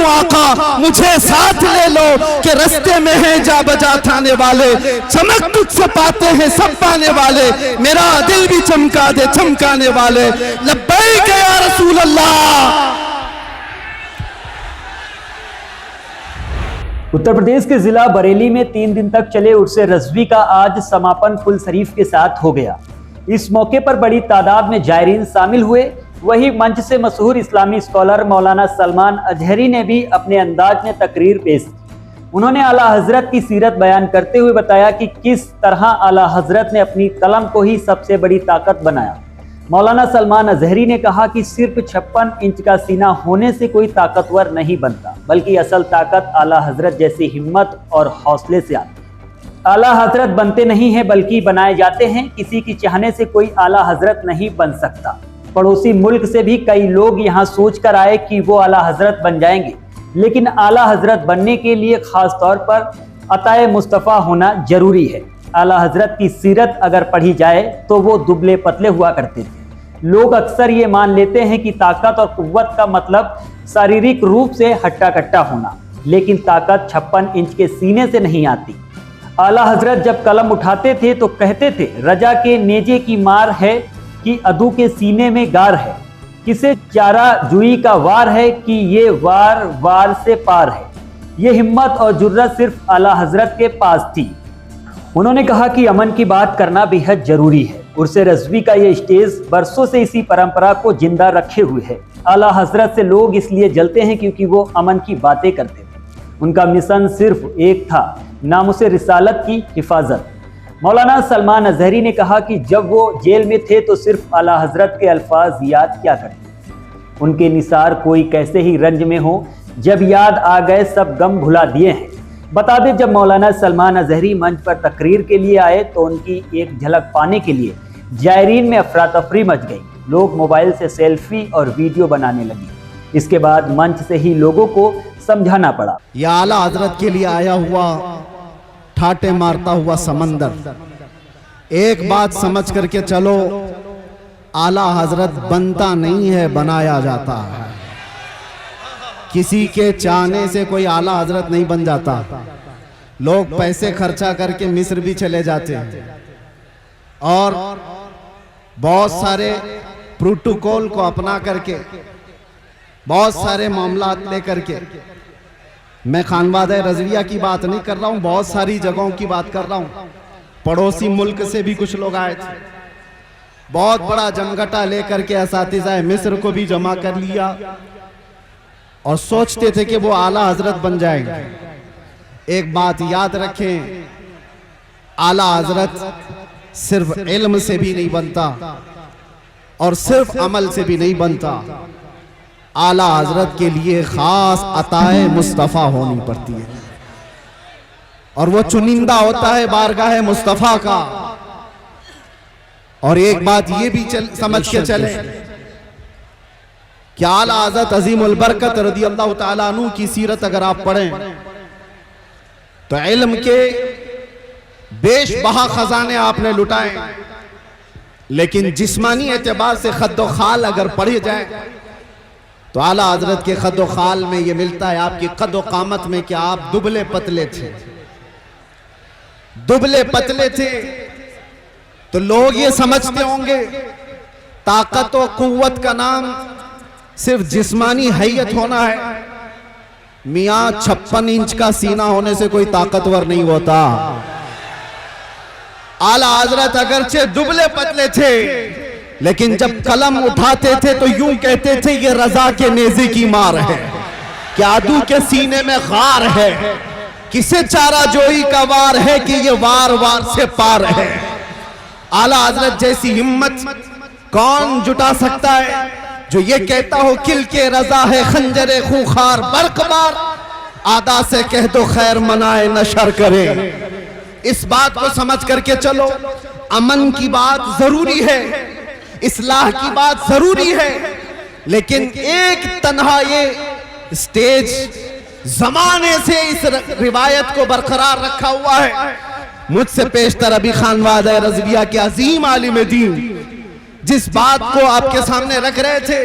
दूं आका मुझे साथ ले लो कि रास्ते में है जा बजा थाने वाले, चमक तुझसे पाते हैं सब पाने वाले, मेरा दिल भी चमका दे चमकाने वाले, लब्बैक या रसूल अल्लाह। उत्तर प्रदेश के जिला बरेली में 3 दिन तक चले उर्स रज़वी का आज समापन फुल शरीफ के साथ हो गया। इस मौके पर बड़ी तादाद में जायरीन शामिल हुए। वहीं मंच से मशहूर इस्लामी स्कॉलर मौलाना सलमान अजहरी ने भी अपने अंदाज में तकरीर पेश की। उन्होंने आला हजरत की सीरत बयान करते हुए बताया कि किस तरह आला हजरत ने अपनी कलम को ही सबसे बड़ी ताकत बनाया। मौलाना सलमान अजहरी ने कहा कि सिर्फ 56 इंच का सीना होने से कोई ताकतवर नहीं बनता, बल्कि असल ताकत आला हजरत जैसी हिम्मत और हौसले से आती है। आला हजरत बनते नहीं हैं बल्कि बनाए जाते हैं। किसी की चाहने से कोई आला हजरत नहीं बन सकता। पड़ोसी मुल्क से भी कई लोग यहाँ सोच कर आए कि वो आला हजरत बन जाएंगे, लेकिन आला हजरत बनने के लिए खास तौर पर अताए मुस्तफ़ा होना जरूरी है। आला हजरत की सीरत अगर पढ़ी जाए तो वो दुबले पतले हुआ करते थे। लोग अक्सर ये मान लेते हैं कि ताकत और कुव्वत का मतलब शारीरिक रूप से हट्टा कट्टा होना, लेकिन ताकत 56 इंच के सीने से नहीं आती। आला हजरत जब कलम उठाते थे तो कहते थे, रजा के नेजे की मार है कि अदू के सीने में गार है, किसे चारा जुई का वार है कि ये वार वार से पार है। ये हिम्मत और जुर्रत सिर्फ आला हजरत के पास थी। उन्होंने कहा कि अमन की बात करना बेहद जरूरी है। उर्स रज़वी का ये स्टेज बरसों से इसी परंपरा को जिंदा रखे हुए है। आला हजरत से लोग इसलिए जलते हैं क्योंकि वो अमन की बातें करते थे। उनका मिशन सिर्फ एक था, नामुसे रिसालत की हिफाजत। मौलाना सलमान अजहरी ने कहा कि जब वो जेल में थे तो सिर्फ आला हजरत के अल्फाज याद क्या करते, उनके निसार कोई कैसे ही रंज में हो, जब याद आ गए सब गम भुला दिए हैं। बता दें, जब मौलाना सलमान अजहरी मंच पर तकरीर के लिए आए तो उनकी एक झलक पाने के लिए जायरीन में अफरा तफरी मच गई। लोग मोबाइल से सेल्फी और वीडियो बनाने लगे। इसके बाद मंच से ही लोगों को समझाना पड़ा। यह आला हजरत के लिए आया हुआ ठाटे मारता हुआ समंदर, एक बात समझ करके चलो, आला हजरत बनता नहीं है, बनाया जाता है। किसी के चाहने से कोई आला हजरत नहीं बन जाता। लोग पैसे खर्चा करके मिस्र भी चले जाते हैं और बहुत सारे प्रोटोकॉल को अपना करके, बहुत सारे मामला लेकर के, मैं खानवादा रज़विया की बात नहीं कर रहा हूं, बहुत सारी जगहों की बात कर रहा हूं। पड़ोसी मुल्क से भी कुछ लोग आए थे, बहुत बड़ा जमघटा लेकर के असातिज़ा मिस्र को भी जमा कर लिया और सोचते थे कि वो आला हजरत बन जाएंगे। एक बात याद रखें, आला हजरत सिर्फ इल्म से भी नहीं बनता और सिर्फ अमल से भी नहीं बनता। आला हजरत के लिए खास अताए मुस्तफ़ा होनी पड़ती है और वो चुनिंदा होता है बारगाह मुस्तफ़ा का। और एक बात ये भी समझ के चले कि आला हज़रत अज़ीमुल बरकत रज़ियल्लाहु ताला अन्हु की सीरत अगर आप पढ़ें तो इल्म के बेशबहा खजाने आपने लुटाए, लेकिन जिस्मानी एतबार से खद्दो खाल अगर पढ़े जाए तो आला हजरत के खद्दो खाल में ये मिलता है आपकी कद्दो कामत में कि आप दुबले पतले थे। दुबले पतले थे तो लोग ये समझते होंगे ताकत और कुव्वत का नाम सिर्फ जिस्मानी हैयत होना है। मियां 56 इंच का सीना होने से कोई ताकतवर नहीं होता। आला हजरत अगरचे दुबले पतले थे, लेकिन जब कलम उठाते थे तो यूं कहते थे ये रजा के नेज़े की मार है, क्या अदू के सीने में गार है, किसे चारा जोई का वार है कि ये वार वार से पार है। आला हजरत जैसी हिम्मत कौन जुटा सकता है जो ये कहता हो किल के रजा है खंजरे खूंखार बरकबार, आदा से कह दो खैर मनाए नशर करे। इस बात को समझ करके चलो, अमन की बात जरूरी है, इस्लाह की बात जरूरी है, लेकिन एक तन्हा ये स्टेज जमाने से इस रिवायत को बरकरार रखा हुआ है। मुझसे पेशतर अभी खानवादा रज़विया के अजीम आलिम दीन जिस बात को आपके सामने रख रहे थे,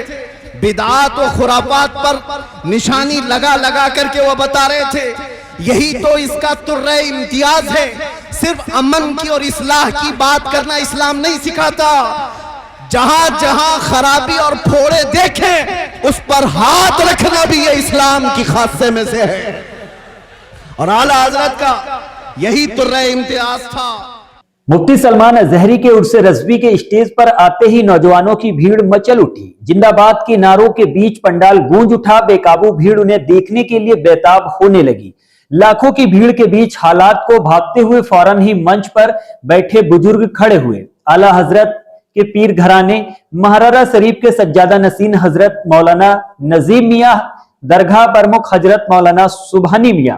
बिदात और खुराफात पर निशानी लगा लगा करके वो बता रहे थे यही तो इसका तुर्रे इम्तियाज है। सिर्फ अमन की और इस्लाह की बात करना इस्लाम नहीं सिखाता। जहां जहां खराबी और फोड़े देखें उस पर हाथ रखना भी ये इस्लाम की खासे में से है। और आला हजरत का यही तुर्रे इम्तियाज था। मुफ्ती सलमान अजहरी के उर्स रज़वी के स्टेज पर आते ही नौजवानों की भीड़ मचल उठी। जिंदाबाद के नारों के बीच पंडाल गूंज उठा। बेकाबू भीड़ उन्हें देखने के लिए बेताब होने लगी। लाखों की भीड़ के बीच हालात को भांपते हुए फौरन ही मंच पर बैठे बुजुर्ग खड़े हुए। आला हजरत के पीर घराने महारारा शरीफ के सज्जादा नसीन हजरत मौलाना नजीम मियां, दरगाह प्रमुख हजरत मौलाना सुबहानी मियां,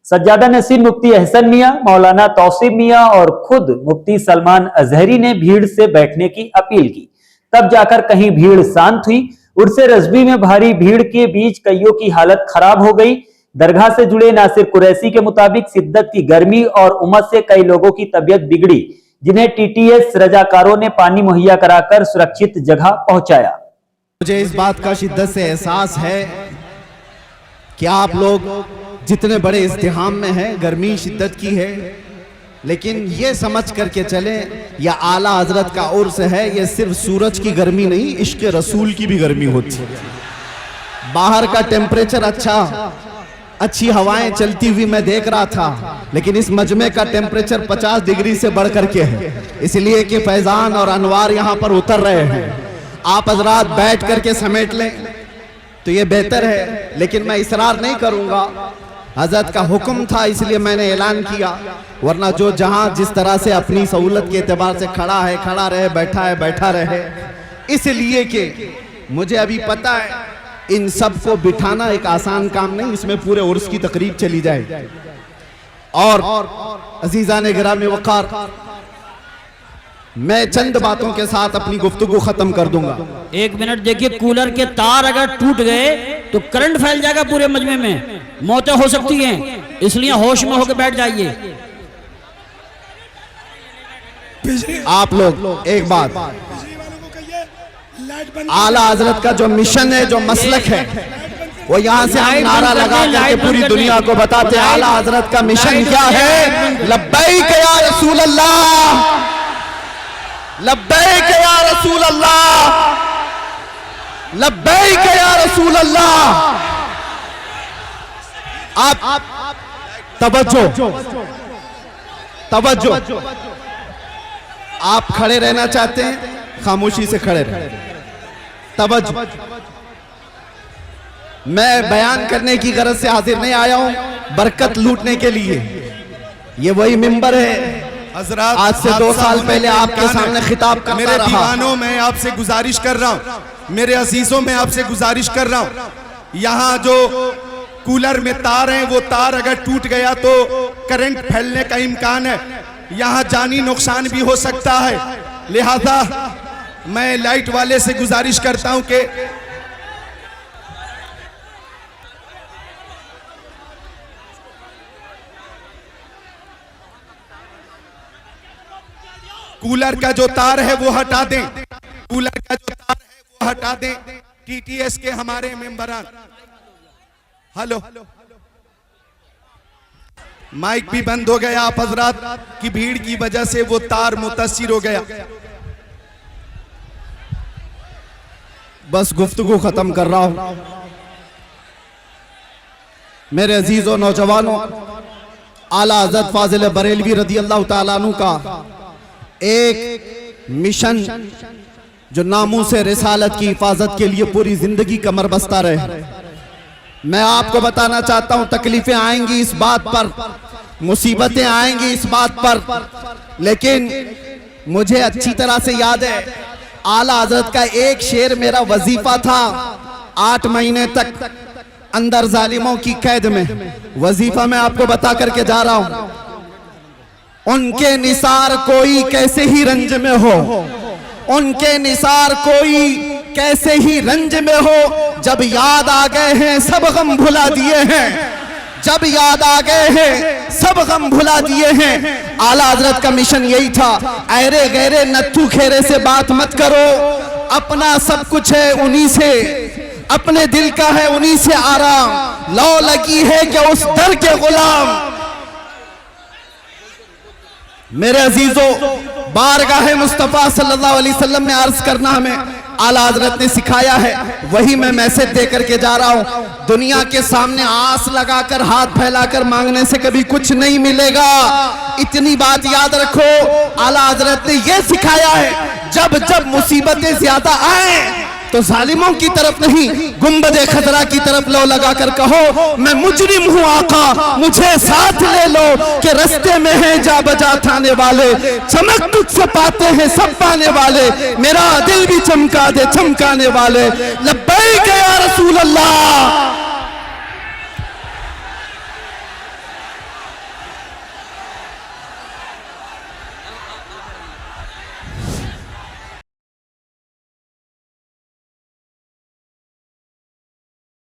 सज्जादा नसीन मुफ्ती अहसन मियां, मौलाना तौसीब मियां और खुद मुफ्ती सलमान अजहरी ने भीड़ से बैठने की अपील की। तब जाकर कहीं भीड़ शांत हुई। उर्से रज़वी में भारी भीड़ के बीच कईयों की हालत खराब हो गई। दरगाह से जुड़े नासिर कुरैशी के मुताबिक शिद्दत की गर्मी और उमस से कई लोगों की तबीयत बिगड़ी, जिन्हें टीटीएस रजाकारों ने पानी मुहैया कराकर सुरक्षित जगह पहुंचाया। मुझे इस बात का शिद्दत से एहसास है कि आप लोग जितने बड़े इज्तिहाम में हैं, गर्मी शिद्दत की है, लेकिन ये समझ करके चले या आला हजरत का उर्स है, ये सिर्फ सूरज की गर्मी नहीं, इश्क रसूल की भी गर्मी होती है। बाहर का टेम्परेचर अच्छी हवाएं चलती हुई मैं देख रहा था, लेकिन इस मजमे का टेम्परेचर 50 डिग्री से बढ़ करके है, इसलिए कि फैजान और अनवार यहाँ पर उतर रहे हैं। आप हजरात बैठ करके समेट लें तो ये बेहतर है, लेकिन मैं इसरार नहीं करूंगा। हजरत का हुक्म था इसलिए मैंने ऐलान किया, वरना जो जहां जिस तरह से अपनी सहूलत के एतबार से खड़ा है खड़ा रहे, बैठा है बैठा रहे। इसलिए कि मुझे अभी पता है इन सब को बिठाना एक आसान काम नहीं, इसमें पूरे उर्स की तकरीब चली जाए। और अजीजान गिरामी वक़ार, मैं चंद बातों के साथ अपनी गुफ्तगू खत्म कर दूंगा। 1 मिनट देखिए, कूलर के तार अगर टूट गए तो करंट फैल जाएगा पूरे मजमे में, मौतें हो सकती हैं, इसलिए होश में होकर बैठ जाइए। आप लोग एक बात, आला हजरत का जो मिशन है, जो मसलक है, वो यहाँ से हम नारा लगा करके पूरी दुनिया को बताते हैं आला हजरत का मिशन क्या है। लब्बैक या रसूल अल्लाह, लब्बैक या रसूल अल्लाह, लब्बैक या रसूल अल्लाह। आप तवज्जो, तवज्जो। आप खड़े रहना चाहते हैं, खामोशी से खड़े रहे। तवज्जो, मैं बयान करने की गरज से हाजिर नहीं आया हूं, बरकत लूटने के लिए। ये वही मिंबर है हज़रात, आज से 2 साल पहले आपके सामने खिताब करता मेरे रहा। दीवानों में आपसे गुजारिश कर रहा हूँ, मेरे अजीजों में आपसे गुजारिश कर रहा हूँ, यहाँ जो कूलर में तार हैं वो तार अगर टूट गया तो करंट फैलने का इम्कान है, यहाँ जानी नुकसान भी हो सकता है। लिहाजा मैं लाइट वाले से गुजारिश करता हूं कि कूलर का जो तार है वो हटा दें, कूलर का जो तार है वो हटा दें। टीटीएस के हमारे मेंबरान, हेलो, माइक भी बंद हो गया। आप हजरात की भीड़ की वजह से वो तार मुतासिर हो गया। बस गुफ्तगू खत्म कर रहा हूं। मेरे अजीजों नौजवानों, आला हज़रत फाजिल बरेलवी रदी अल्लाह ताला अन्हु का एक मिशन जो नामों से रिसालत की हिफाजत के लिए पूरी जिंदगी कमर बस्ता रहे। मैं आपको बताना चाहता हूं, तकलीफें आएंगी इस बात पर, मुसीबतें आएंगी इस बात पर, लेकिन मुझे अच्छी तरह से याद है आला हजरत का एक शेर मेरा वजीफा था। 8 महीने तक अंदर जालिमों की कैद में वजीफा मैं आपको बता करके जा रहा हूं। उनके निसार कोई कैसे ही रंज में हो, उनके निसार कोई कैसे ही रंज में हो, जब याद आ गए हैं सब गम भुला दिए हैं, जब याद आ गए हैं सब गम भुला दिए हैं। आला हजरत का मिशन यही था, ऐरे गहरे नत्थू खेरे से बात मत करो, अपना सब कुछ है उन्हीं से, अपने दिल का है उन्हीं से आराम, लौ लगी है कि उस दर के गुलाम। मेरे अजीजों, बारगाह मुस्तफा सल्लल्लाहु अलैहि वसल्लम में अर्ज करना हमें आला हजरत ने सिखाया है, वही मैं मैसेज दे करके जा रहा हूं। दुनिया के सामने आस लगाकर हाथ फैलाकर मांगने से कभी कुछ नहीं मिलेगा। इतनी बात याद रखो, आला हजरत ने यह सिखाया है, जब जब मुसीबतें ज्यादा आए तो जालिमों की तरफ नहीं, गुंबदे खतरा की तरफ लो लगाकर कहो, मैं मुजरिम हूं आका, मुझे साथ ले लो कि रस्ते में है जा बजा थाने वाले, चमक तुझसे पाते हैं सब पाने वाले, मेरा दिल भी चमका दे चमकाने वाले। लब्बैक या रसूल अल्लाह,